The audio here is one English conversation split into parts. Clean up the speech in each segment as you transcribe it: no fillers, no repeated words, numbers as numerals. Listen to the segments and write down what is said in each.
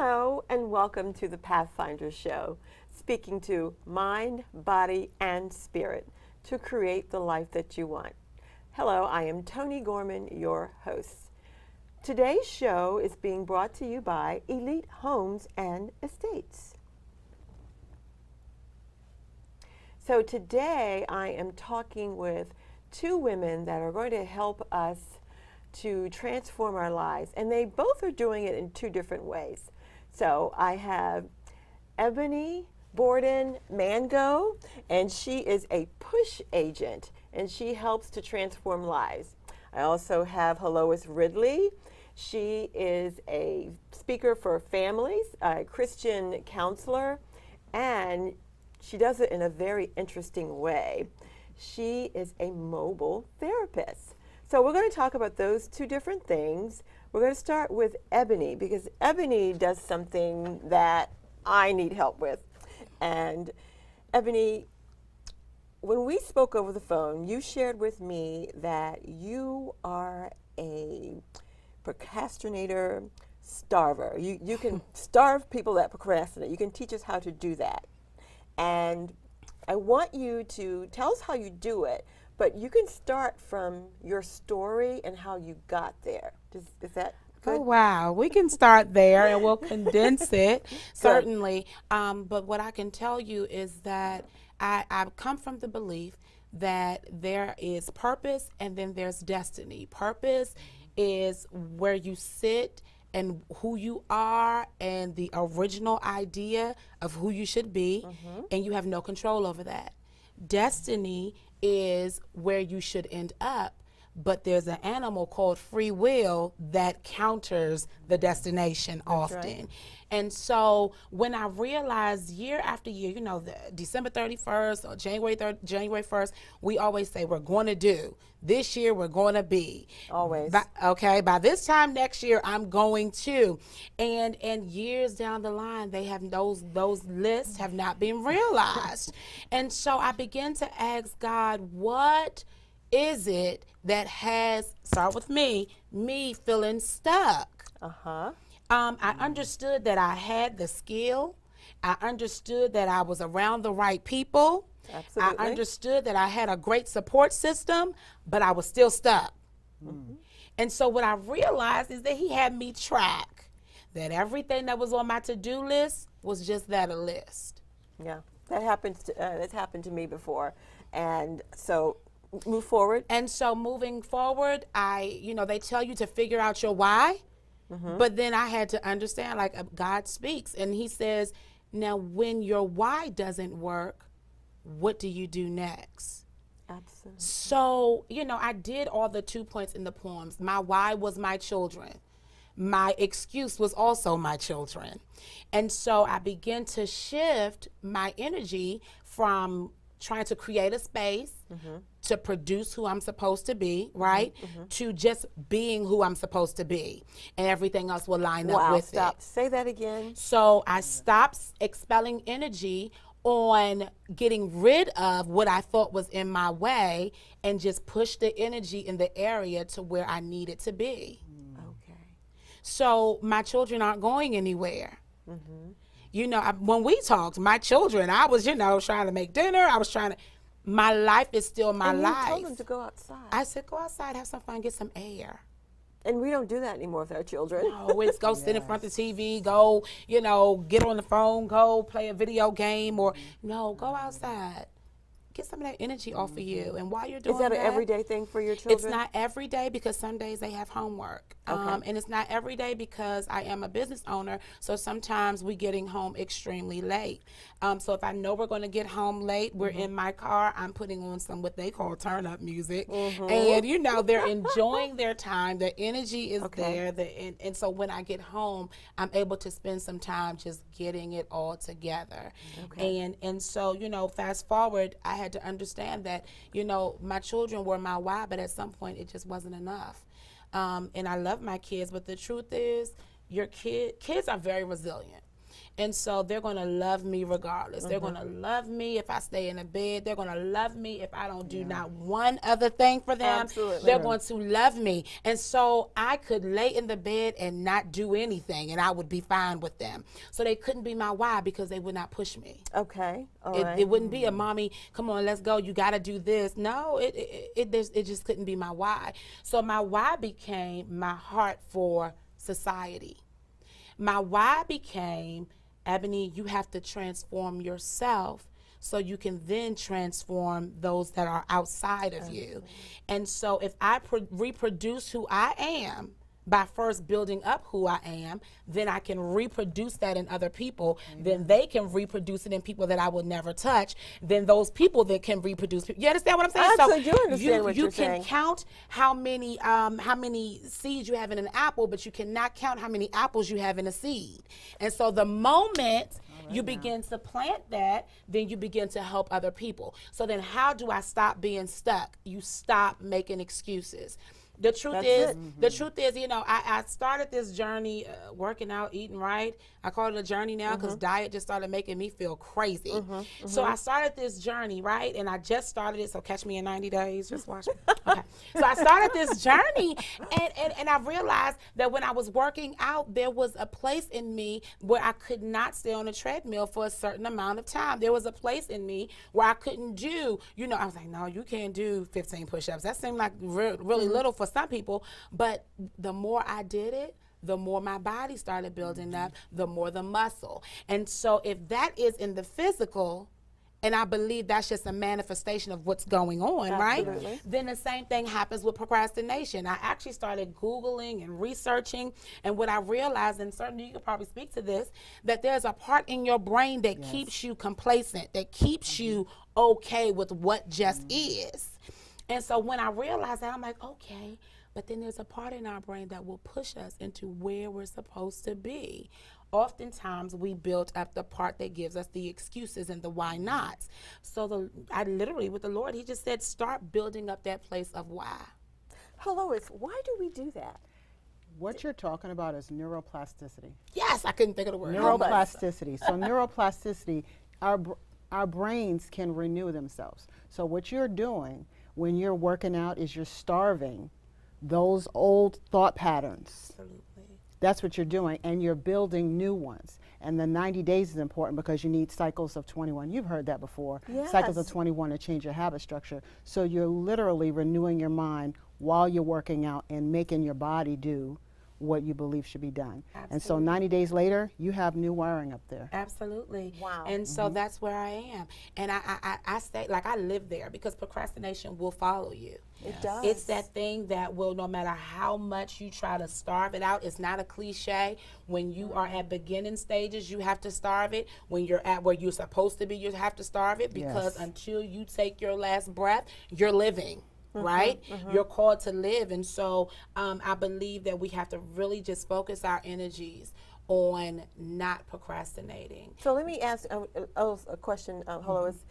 Hello and welcome to the Pathfinder show, speaking to mind, body, and spirit to create the life that you want. Hello, I am Toni Gorman, your host. Today's show is being brought to you by Elite Homes and Estates. So today I am talking with two women that are going to help us to transform our lives, and they both are doing it in two different ways. So I have Eboni Borden-Manago, and she is a push agent, and she helps to transform lives. I also have Heloise Ridley. She is a speaker for families, a Christian counselor, and she does it in a very interesting way. She is a mobile therapist. So we're going to talk about those two different things. We're going to start with Eboni, because Eboni does something that I need help with. And Eboni, when we spoke over the phone, you shared with me that you are a procrastinator starver. You can starve people that procrastinate. You can teach us how to do that. And I want you to tell us how you do it, but you can start from your story and how you got there. Is that good? Oh, wow. We can start there and we'll condense it, certainly. But what I can tell you is that I've come from the belief that there is purpose and then there's destiny. Purpose is where you sit and who you are and the original idea of who you should be, and you have no control over that. Destiny is where you should end up, but there's an animal called free will that counters the destination often. Right. And so when I realized year after year, you know, the December 31st or January 1st, we always say we're going to do. This year we're going to be. Always. By this time next year I'm going to. And years down the line, they have those lists have not been realized. And so I began to ask God, what is it that has, start with me feeling stuck? I understood that I had the skill. I understood that I was around the right people. Absolutely. I understood that I had a great support system, but I was still stuck. And so what I realized is that he had me track that everything that was on my to-do list was just that, a list. Yeah, that's happened to me before. And so move forward. And so moving forward, they tell you to figure out your why. But then I had to understand, like, God speaks and he says, now when your why doesn't work, what do you do next? Absolutely. So, I did all the 2 points in the poems. My why was my children. My excuse was also my children. And so I began to shift my energy from trying to create a space to produce who I'm supposed to be, right? To just being who I'm supposed to be. And everything else will line up with it. Say that again. So I stopped expelling energy on getting rid of what I thought was in my way and just pushed the energy in the area to where I needed to be. Okay. So my children aren't going anywhere. When we talked, my children, I was, trying to make dinner. My life is still my life. And you told them to go outside. I said, go outside, have some fun, get some air. And we don't do that anymore with our children. No, it's go sit in front of the TV, go, get on the phone, go play a video game, or no, go outside. Get some of that energy off of you. And while you're doing that. Is that an everyday thing for your children? It's not every day because some days they have homework. And it's not every day because I am a business owner. So sometimes we're getting home extremely late. So if I know we're going to get home late, we're in my car, I'm putting on some what they call turn up music. And, they're enjoying their time. Their energy is there. And so when I get home, I'm able to spend some time just getting it all together. And so, fast forward, I had to understand that, my children were my why, but at some point it just wasn't enough. And I love my kids, but the truth is, kids are very resilient. And so they're going to love me regardless. They're going to love me if I stay in the bed. They're going to love me if I don't do not one other thing for them. Absolutely. They're going to love me. And so I could lay in the bed and not do anything, and I would be fine with them. So they couldn't be my why because they would not push me. Okay. All right. It wouldn't be a mommy, come on, let's go. You got to do this. No, it just couldn't be my why. So my why became my heart for society. My why became, Eboni, you have to transform yourself so you can then transform those that are outside of you. And so if I reproduce who I am by first building up who I am, then I can reproduce that in other people. Then they can reproduce it in people that I would never touch. Then those people that can reproduce. You understand what I'm saying? I do understand what you're saying. You can count how many seeds you have in an apple, but you cannot count how many apples you have in a seed. And so the moment you begin to plant that, then you begin to help other people. So then how do I stop being stuck? You stop making excuses. The truth is, you know, I started this journey working out, eating right. I call it a journey now because diet just started making me feel crazy. So I started this journey, right? And I just started it, so catch me in 90 days. Just watch me. Okay. So I started this journey, and I realized that when I was working out, there was a place in me where I could not stay on a treadmill for a certain amount of time. There was a place in me where I couldn't do, you know, I was like, no, you can't do 15 push-ups. That seemed like really little for some people, but the more I did it, the more my body started building up, the more the muscle. And so if that is in the physical, and I believe that's just a manifestation of what's going on, right? Then the same thing happens with procrastination. I actually started Googling and researching, and what I realized, and certainly you could probably speak to this, that there's a part in your brain that keeps you complacent, that keeps you okay with what just is. And so when I realized that, I'm like, okay, but then there's a part in our brain that will push us into where we're supposed to be. Oftentimes we build up the part that gives us the excuses and the why nots. So I literally, with the Lord, he just said, start building up that place of why. Heloise, why do we do that? What you're talking about is neuroplasticity. Yes, I couldn't think of the word. Neuroplasticity. So neuroplasticity, our brains can renew themselves. So what you're doing when you're working out is you're starving those old thought patterns. Absolutely. That's what you're doing, and you're building new ones. And the 90 days is important because you need cycles of 21. You've heard that before. Yes. Cycles of 21 to change your habit structure. So you're literally renewing your mind while you're working out and making your body do what you believe should be done. Absolutely. And so 90 days later, you have new wiring up there. Absolutely. Wow. And so that's where I am. And I stay, like I live there because procrastination will follow you. It does. It's that thing that will, no matter how much you try to starve it out, it's not a cliche. When you are at beginning stages, you have to starve it. When you're at where you're supposed to be, you have to starve it because until you take your last breath, you're living. Right? You're called to live. And so I believe that we have to really just focus our energies on not procrastinating. So let me ask a question, Heloise.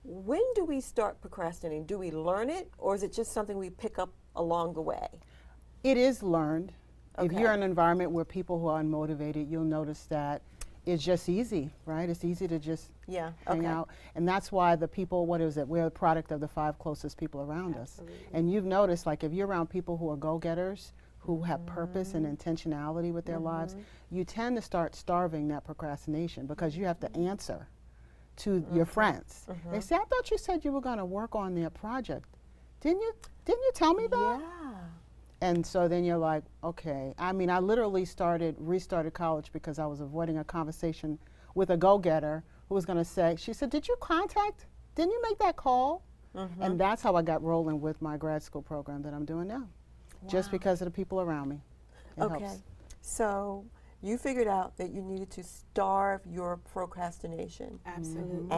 When do we start procrastinating? Do we learn it, or is it just something we pick up along the way? It is learned. If Okay. you're in an environment where people who are unmotivated, you'll notice that it's just easy, right? It's easy to just hang out. And that's why the people, what is it? We're a product of the 5 closest people around us. And you've noticed, like, if you're around people who are go-getters, who have purpose and intentionality with their lives, you tend to start starving that procrastination because you have to answer to your friends. They say, I thought you said you were going to work on their project. Didn't you tell me that? Yeah. And so then you're like, okay. I mean, I literally restarted college because I was avoiding a conversation with a go-getter who was going to say, she said, didn't you make that call? And that's how I got rolling with my grad school program that I'm doing now. Just because of the people around me. It helps. So you figured out that you needed to starve your procrastination. Absolutely.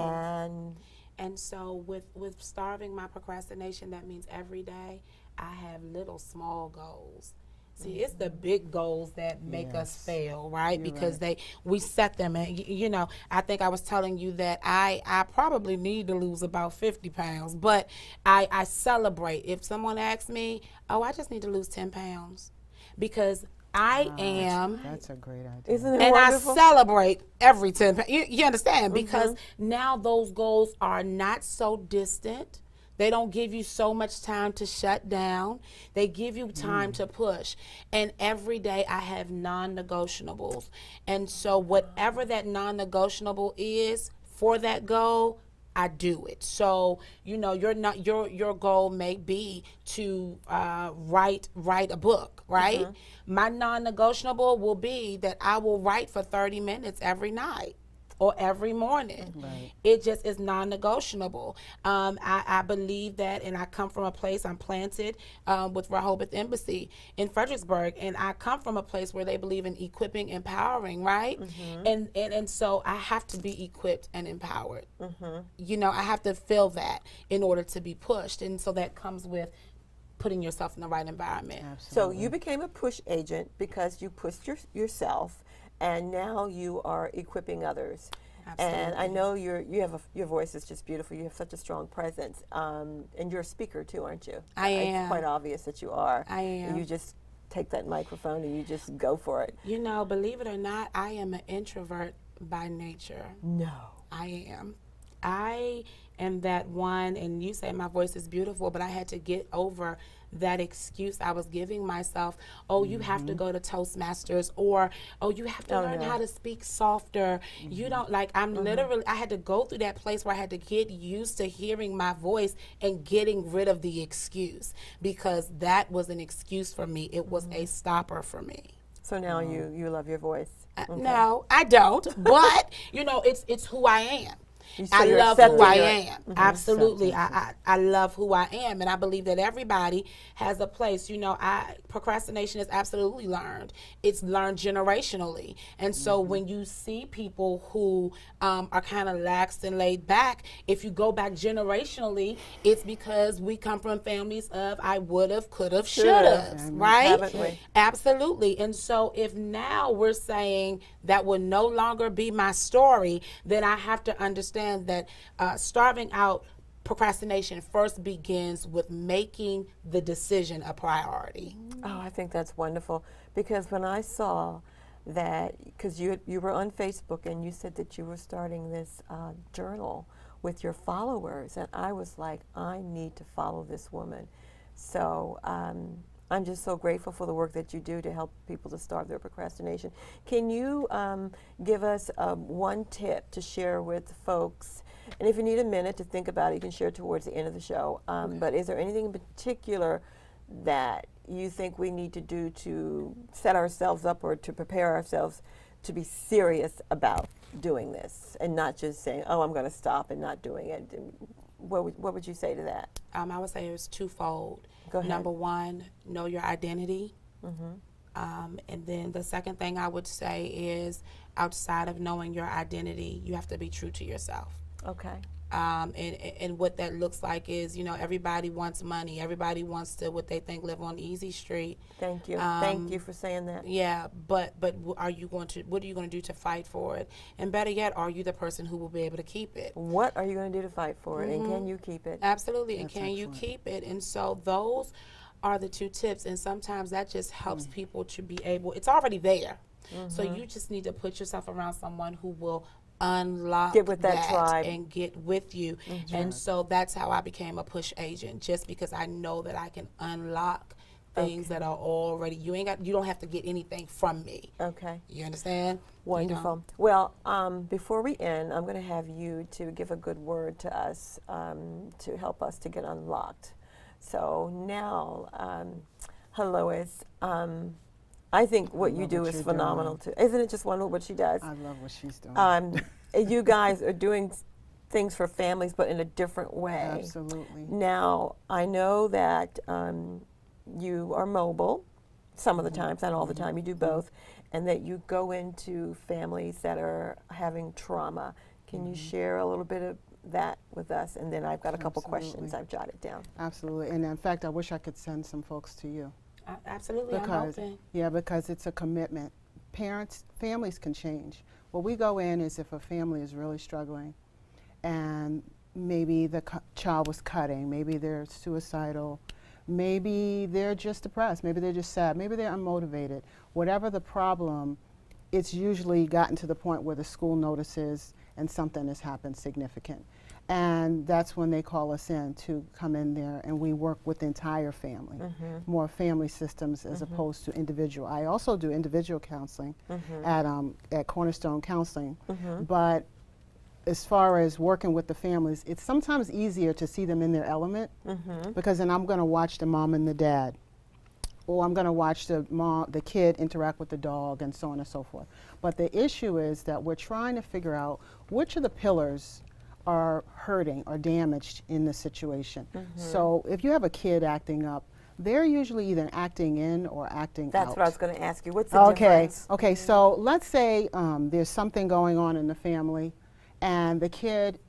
And so with starving my procrastination, that means every day I have little small goals. See, it's the big goals that make us fail, right? You're because right. we set them, and you know, I think I was telling you that I probably need to lose about 50 pounds, but I celebrate. If someone asks me, oh, I just need to lose 10 pounds, because I am. That's a great idea. Isn't it And wonderful? I celebrate every 10 pounds. You understand? Because now those goals are not so distant. They don't give you so much time to shut down. They give you time to push. And every day I have non-negotiables. And so whatever that non-negotiable is for that goal, I do it. So, you know, your goal may be to write a book, right? My non-negotiable will be that I will write for 30 minutes every night or every morning. Right. It just is non-negotiable. I believe that, and I come from a place, I'm planted with Rehoboth Embassy in Fredericksburg, and I come from a place where they believe in equipping, empowering, right? And so I have to be equipped and empowered. You know, I have to feel that in order to be pushed, and so that comes with putting yourself in the right environment. Absolutely. So you became a push agent because you pushed yourself, and now you are equipping others. Absolutely. And I know your voice is just beautiful. You have such a strong presence, and you're a speaker too, aren't you? I am. It's quite obvious that you are. I am. You just take that microphone and you just go for it. You know, believe it or not, I am an introvert by nature. No. I am. I am that one, and you say my voice is beautiful, but I had to get over that excuse I was giving myself. Oh, you have to go to Toastmasters, or oh, you have to learn how to speak softer. You don't I'm literally, I had to go through that place where I had to get used to hearing my voice and getting rid of the excuse, because that was an excuse for me. It was a stopper for me. So now you love your voice. No, I don't, but you know, it's who I am. I you're love who accepting I it. am. Absolutely. I love who I am, and I believe that everybody has a place. You know, procrastination is absolutely learned. It's learned generationally. And so when you see people who are kind of lax and laid back, if you go back generationally, it's because we come from families of I would've, could've, should've, right? Haven't we? Absolutely. And so if now we're saying that will no longer be my story, then I have to understand that starving out procrastination first begins with making the decision a priority. Oh, I think that's wonderful, because when I saw that, because you were on Facebook and you said that you were starting this journal with your followers, and I was like, I need to follow this woman. So I'm just so grateful for the work that you do to help people to starve their procrastination. Can you give us one tip to share with folks? And if you need a minute to think about it, you can share towards the end of the show. But is there anything in particular that you think we need to do to set ourselves up or to prepare ourselves to be serious about doing this and not just saying, oh, I'm going to stop and not doing it? What would you say to that? I would say it's twofold. Go ahead. Number one, know your identity. And then the second thing I would say is, outside of knowing your identity, you have to be true to yourself. Okay. And what that looks like is, you know, everybody wants money. Everybody wants to, what they think, live on easy street. Thank you. Thank you for saying that. Yeah, but what are you going to do to fight for it? And better yet, are you the person who will be able to keep it? What are you going to do to fight for it, and can you keep it? Absolutely, and That's can you keep it? And so those are the two tips, and sometimes that just helps people to be able, it's already there. So you just need to put yourself around someone who will unlock Get with that tribe. and get with you. And so that's how I became a push agent, just because I know that I can unlock things that are already, you don't have to get anything from me. Okay. You understand? Wonderful. Well, before we end, I'm going to have you to give a good word to us to help us to get unlocked. So now, Heloise, I think what you do is phenomenal too. Isn't it just wonderful what she does? I love what she's doing. You guys are doing things for families, but in a different way. Absolutely. Now, I know that you are mobile some of the times, not all the time, you do both, and that you go into families that are having trauma. Can you share a little bit of that with us? And then I've got a couple questions I've jotted down. Absolutely. And in fact, I wish I could send some folks to you. Absolutely, Because, I'm open. yeah, because it's a commitment. Families can change. What we go in is if a family is really struggling and maybe the child was cutting, maybe they're suicidal, Maybe they're just depressed. Maybe they're just sad. Maybe they're unmotivated. Whatever the problem, it's usually gotten to the point where the school notices and something has happened significant. And that's when they call us in to come in there, and we work with the entire family, more family systems as opposed to individual. I also do individual counseling at Cornerstone Counseling, but as far as working with the families, it's sometimes easier to see them in their element because then I'm going to watch the mom and the dad, or I'm going to watch the kid interact with the dog, and so on and so forth. But the issue is that we're trying to figure out which of the pillars are hurting or damaged in the situation. So if you have a kid acting up, they're usually either acting in or acting out. That's what I was going to ask you. What's the difference? Okay, so let's say there's something going on in the family, and the kid,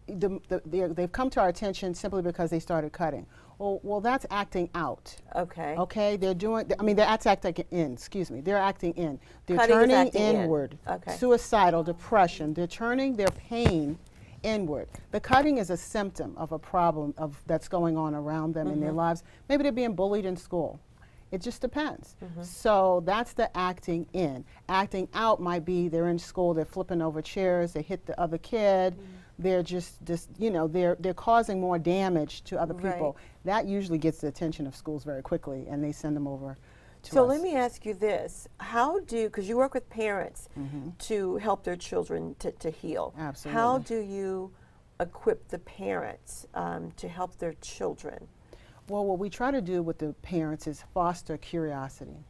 they've come to our attention simply because they started cutting. Well, that's acting out. Okay. Okay, they're doing, I mean, that's acting in, excuse me. They're acting in. They're Cutting is turning acting in. inward. Okay. Suicidal, depression. They're turning their pain inward. The cutting is a symptom of a problem that's going on around them in their lives. Maybe they're being bullied in school. It just depends. So that's the acting in. Acting out might be they're in school, they're flipping over chairs, they hit the other kid. They're just you know, they're causing more damage to other people. That usually gets the attention of schools very quickly, and they send them over to So us. let me ask you this. How do, because you work with parents to help their children to heal. Absolutely. How do you equip the parents to help their children? Well, what we try to do with the parents is foster curiosity.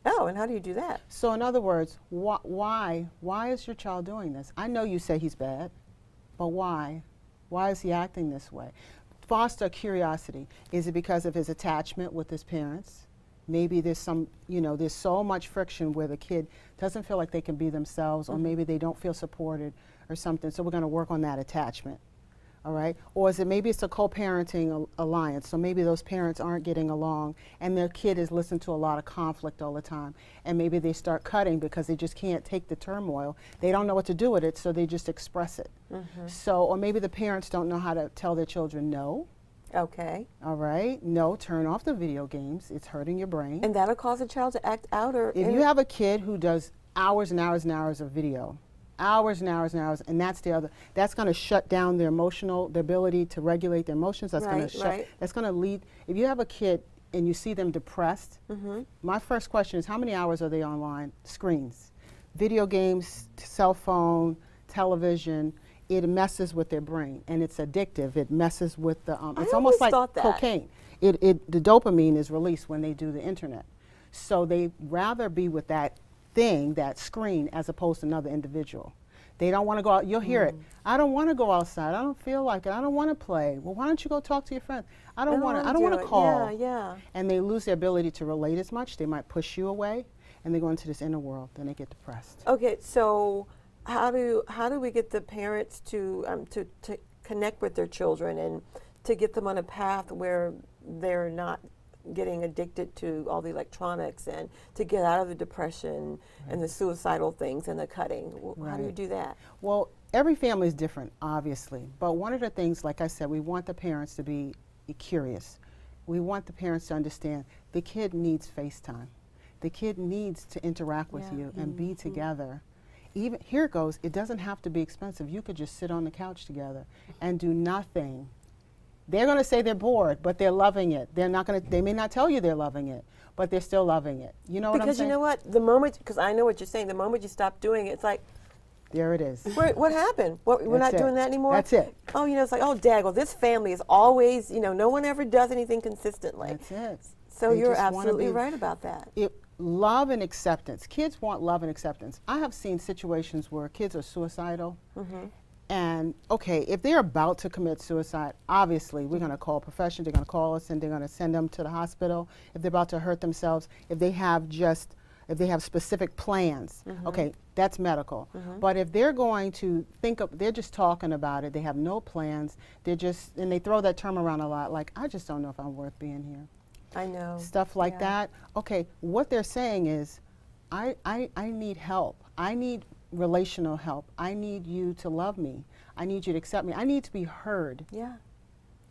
Oh, and how do you do that? So in other words, why is your child doing this? I know you say he's bad, but why? Why is he acting this way? Foster curiosity. Is it because of his attachment with his parents? Maybe there's some, you know, there's so much friction where the kid doesn't feel like they can be themselves, or maybe they don't feel supported or something. So we're going to work on that attachment. All right? Or is it maybe it's a co-parenting alliance, so maybe those parents aren't getting along and their kid is listening to a lot of conflict all the time, and maybe they start cutting because they just can't take the turmoil. They don't know what to do with it, so they just express it. So, or maybe the parents don't know how to tell their children no. Okay. All right? No, turn off the video games. It's hurting your brain. And that'll cause a child to act out, or if you have a kid who does hours and hours and hours of video, hours and hours and hours, and that's going to shut down their ability to regulate their emotions. That's going to that's going to lead, if you have a kid and you see them depressed, my first question is, how many hours are they online? Screens, video games, cell phone, television. It messes with their brain, and it's addictive. It messes with the, it's almost like cocaine. The dopamine is released when they do the internet. So they rather be with that thing, that screen, as opposed to another individual. They don't want to go out. You'll hear it. I don't want to go outside. I don't feel like it. I don't want to play. Well, why don't you go talk to your friends? I don't want to call. And they lose their ability to relate as much. They might push you away, and they go into this inner world. Then they get depressed. Okay, so how do we get the parents to connect with their children and to get them on a path where they're not getting addicted to all the electronics, and to get out of the depression and the suicidal things and the cutting? How do you do that? Well, every family is different, obviously. But one of the things, like I said, we want the parents to be curious. We want the parents to understand the kid needs FaceTime. The kid needs to interact with you and be together. Even here it goes, it doesn't have to be expensive. You could just sit on the couch together and do nothing. They're going to say they're bored, but they're loving it. They're not going to, they may not tell you they're loving it, but they're still loving it. You know what I'm saying? Because you know what? The moment, because I know what you're saying, the moment you stop doing it, it's like, there it is. What happened? We're not doing that anymore? That's it. Oh, you know, it's like, oh, daggle, this family is always, you know, no one ever does anything consistently. That's it. So you're absolutely right about that. Love and acceptance. Kids want love and acceptance. I have seen situations where kids are suicidal. And okay, if they're about to commit suicide, obviously we're going to call professionals, they're going to call us, and they're going to send them to the hospital. If they're about to hurt themselves, if they have specific plans, okay, that's medical. But if they're going to they're just talking about it, they have no plans, and they throw that term around a lot, like, I just don't know if I'm worth being here. I know. Stuff like that. Okay, what they're saying is, I need help. I need relational help. I need you to love me. I need you to accept me. I need to be heard. Yeah.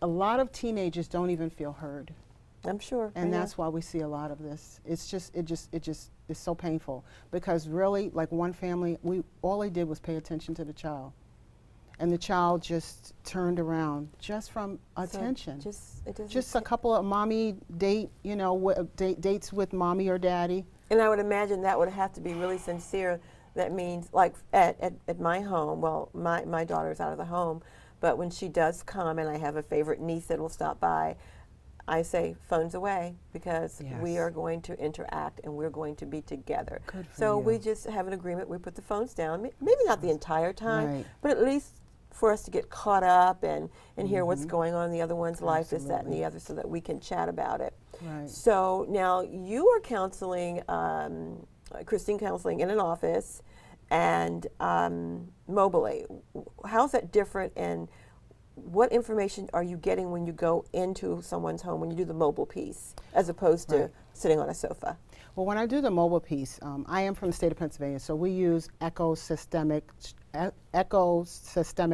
A lot of teenagers don't even feel heard. I'm sure. And that's why we see a lot of this. It's just, it's so painful, because really, like one family, all they did was pay attention to the child. And the child just turned around just from attention. Just a couple of mommy dates with mommy or daddy. And I would imagine that would have to be really sincere. That means, like at my home, well, my daughter's out of the home, but when she does come and I have a favorite niece that will stop by, I say, phones away, because we are going to interact and we're going to be together. So we just have an agreement. We put the phones down, maybe not the entire time, but at least for us to get caught up and hear what's going on in the other one's life, this, that, and the other, so that we can chat about it. So now you are counseling, Christine counseling in an office and mobily. How's that different, and what information are you getting when you go into someone's home, when you do the mobile piece, as opposed to sitting on a sofa? Well, when I do the mobile piece, I am from the state of Pennsylvania, so we use ecosystemic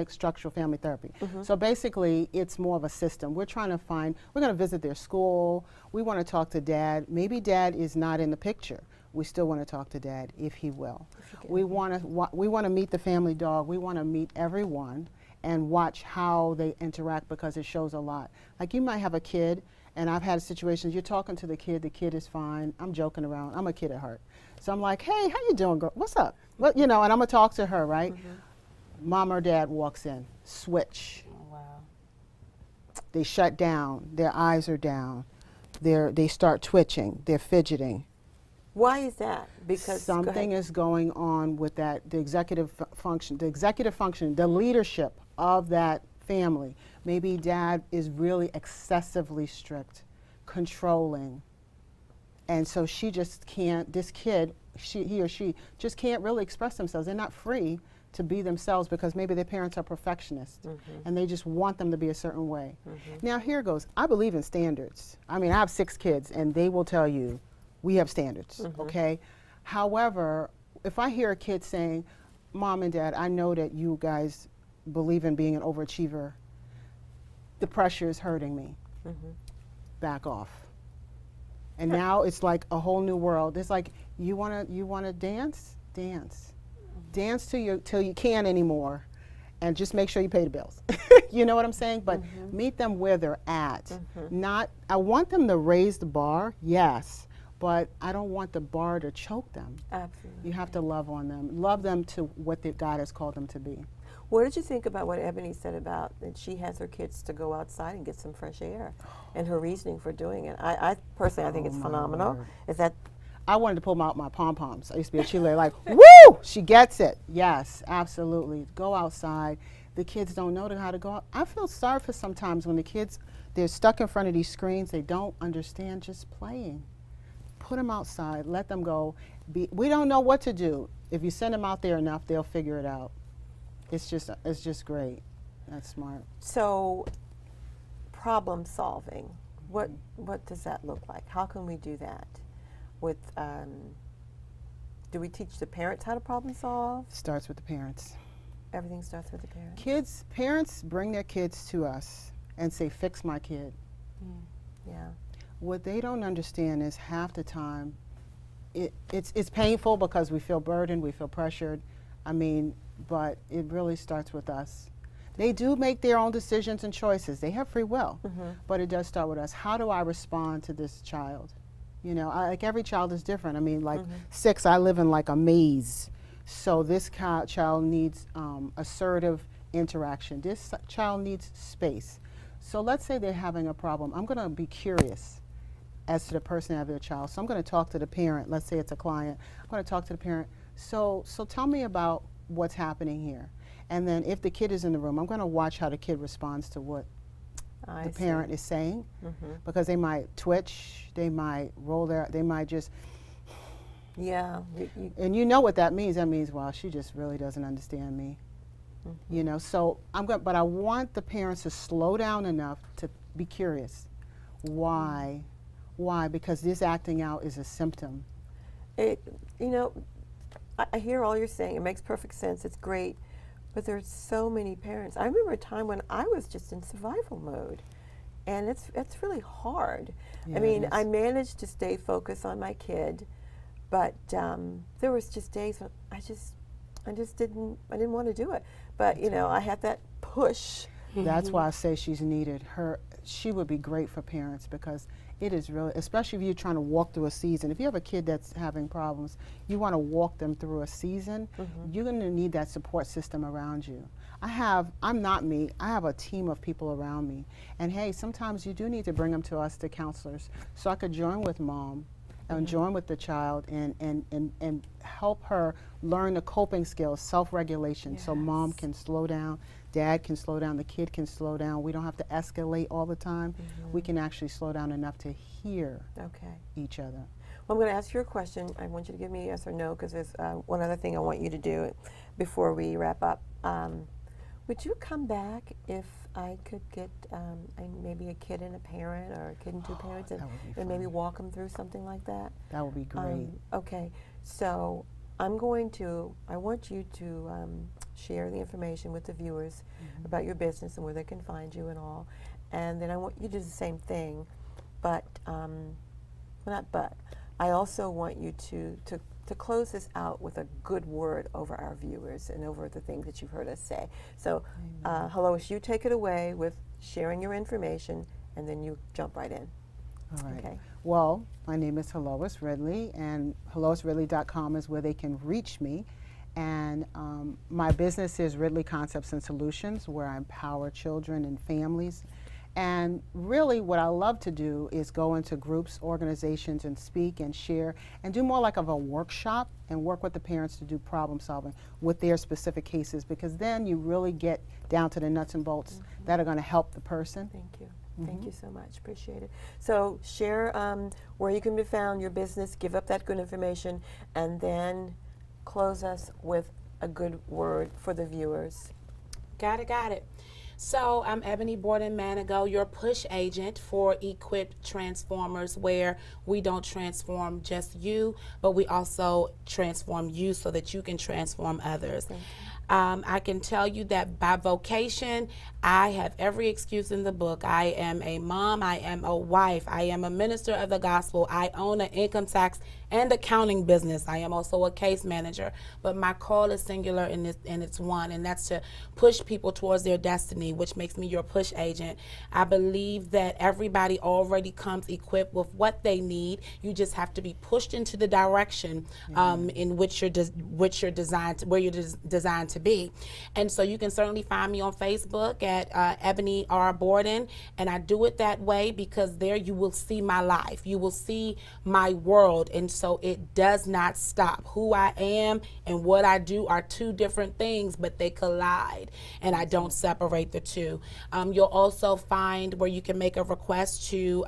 structural family therapy. So basically, it's more of a system. We're trying to find, we're going to visit their school. We want to talk to dad. Maybe dad is not in the picture. We still want to talk to dad, if he will. We want to meet the family dog. We want to meet everyone and watch how they interact, because it shows a lot. Like, you might have a kid, and I've had situations, you're talking to the kid is fine, I'm joking around, I'm a kid at heart. So I'm like, hey, how you doing, girl? What's up? What, and I'm gonna talk to her, right? Mom or dad walks in, switch. Oh, wow. They shut down, their eyes are down, they start twitching, they're fidgeting. Why is that? Because something is going on with that, the executive function, the leadership of that family. Maybe dad is really excessively strict, controlling, and so she just can't, this kid, he or she just can't really express themselves. They're not free to be themselves, because maybe their parents are perfectionists and they just want them to be a certain way. Now here goes, I believe in standards. I mean, I have 6 kids and they will tell you we have standards, okay? However, if I hear a kid saying, Mom and Dad, I know that you guys believe in being an overachiever, the pressure is hurting me, back off. And now it's like a whole new world. It's like, you wanna dance? Dance. Dance till you can't anymore, and just make sure you pay the bills. You know what I'm saying? But meet them where they're at. I want them to raise the bar, yes, but I don't want the bar to choke them. Absolutely. You have to love on them. Love them to what God has called them to be. What did you think about what Eboni said about that she has her kids to go outside and get some fresh air, and her reasoning for doing it? I personally, I think it's phenomenal. Word. Is that? I wanted to pull out my pom-poms. I used to be a cheerleader, like, woo! She gets it. Yes, absolutely. Go outside. The kids don't know how to go out. I feel sorry for sometimes when the kids, they're stuck in front of these screens. They don't understand just playing. Put them outside. Let them go. We don't know what to do. If you send them out there enough, they'll figure it out. It's just great. That's smart. So, problem solving. What does that look like? How can we do that? With do we teach the parents how to problem solve? Starts with the parents. Everything starts with the parents. Parents bring their kids to us and say, "Fix my kid." Yeah. What they don't understand is half the time, it's painful because we feel burdened, we feel pressured. I mean, but it really starts with us. They do make their own decisions and choices. They have free will, but it does start with us. How do I respond to this child? You know, like every child is different. I mean, like 6, I live in like a maze. So this child needs assertive interaction. This child needs space. So let's say they're having a problem. I'm going to be curious as to the personality of their child. So I'm going to talk to the parent. Let's say it's a client. I'm going to talk to the parent. So tell me about what's happening here. And then if the kid is in the room, I'm going to watch how the kid responds to what the parent is saying, because they might twitch, they might roll they might just, and you know what that means. That means, well, she just really doesn't understand me. You know, so but I want the parents to slow down enough to be curious. Why? Why? Because this acting out is a symptom. You know, I hear all you're saying. It makes perfect sense. It's great. But there's so many parents. I remember a time when I was just in survival mode. and it's really hard. Yeah, I mean, it is. I managed to stay focused on my kid, but there was just days when I didn't want to do it. But you know, I had that push. That's why I say she's needed. She would be great for parents because it is really, especially if you're trying to walk through a season. If you have a kid that's having problems, you want to walk them through a season, you're going to need that support system around you. I'm not me, I have a team of people around me. And hey, sometimes you do need to bring them to us, to counselors, so I could join with mom and join with the child and help her learn the coping skills, self-regulation, so mom can slow down, dad can slow down, the kid can slow down. We don't have to escalate all the time. We can actually slow down enough to hear each other. Well, I'm going to ask you a question. I want you to give me a yes or no, because there's one other thing I want you to do before we wrap up. Would you come back if I could get maybe a kid and a parent, or a kid and two parents, and maybe walk them through something like that? That would be great. Okay, so I want you to share the information with the viewers about your business and where they can find you and all. And then I want you to do the same thing, but, I also want you to close this out with a good word over our viewers and over the things that you've heard us say. So, Heloise, you take it away with sharing your information, and then you jump right in. All right. Okay. Well, my name is Heloise Ridley, and HeloiseRidley.com is where they can reach me. And my business is Ridley Concepts and Solutions, where I empower children and families. And really what I love to do is go into groups, organizations, and speak and share and do more like of a workshop and work with the parents to do problem solving with their specific cases, because then you really get down to the nuts and bolts that are going to help the person. Thank you. Thank you so much. Appreciate it. So share where you can be found, your business, give up that good information, and then close us with a good word for the viewers. Got it. So I'm Eboni Borden-Manago, your push agent for Equipped Transformers, where we don't transform just you, but we also transform you so that you can transform others. I can tell you that by vocation, I have every excuse in the book. I am a mom, I am a wife, I am a minister of the gospel, I own an income tax and accounting business. I am also a case manager, but my call is singular and it's one, and that's to push people towards their destiny, which makes me your push agent. I believe that everybody already comes equipped with what they need. You just have to be pushed into the direction in which you're designed to be. And so you can certainly find me on Facebook at Eboni R. Borden, and I do it that way because there you will see my life. You will see my world, and so it does not stop. Who I am and what I do are two different things, but they collide, and I don't separate the two. You'll also find where you can make a request to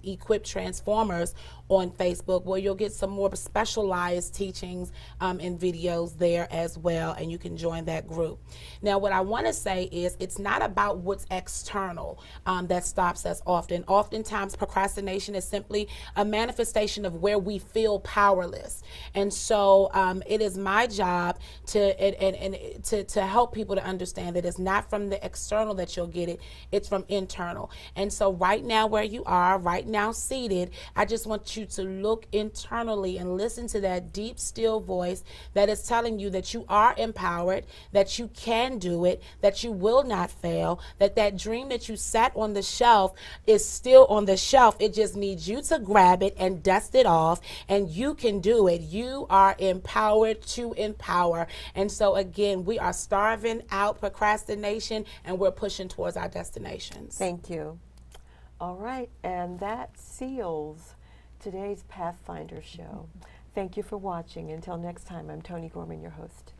Equip Transformers on Facebook, where you'll get some more specialized teachings and videos there as well, and you can join that group. Now, what I want to say is it's not about what's external that stops us often. Oftentimes, procrastination is simply a manifestation of where we feel powerless. And so it is my job to help people to understand that it's not from the external that you'll get it, it's from internal. And so right now where you are, right now seated, I just want you to look internally and listen to that deep, still voice that is telling you that you are empowered, that you can do it, that you will not fail, that dream that you set on the shelf is still on the shelf. It just needs you to grab it and dust it off, and you can do it. You are empowered to empower. And so again, we are starving out procrastination, and we're pushing towards our destinations. Thank you. All right, and that seals today's Pathfinder show. Thank you for watching. Until next time, I'm Toni Gorman, your host.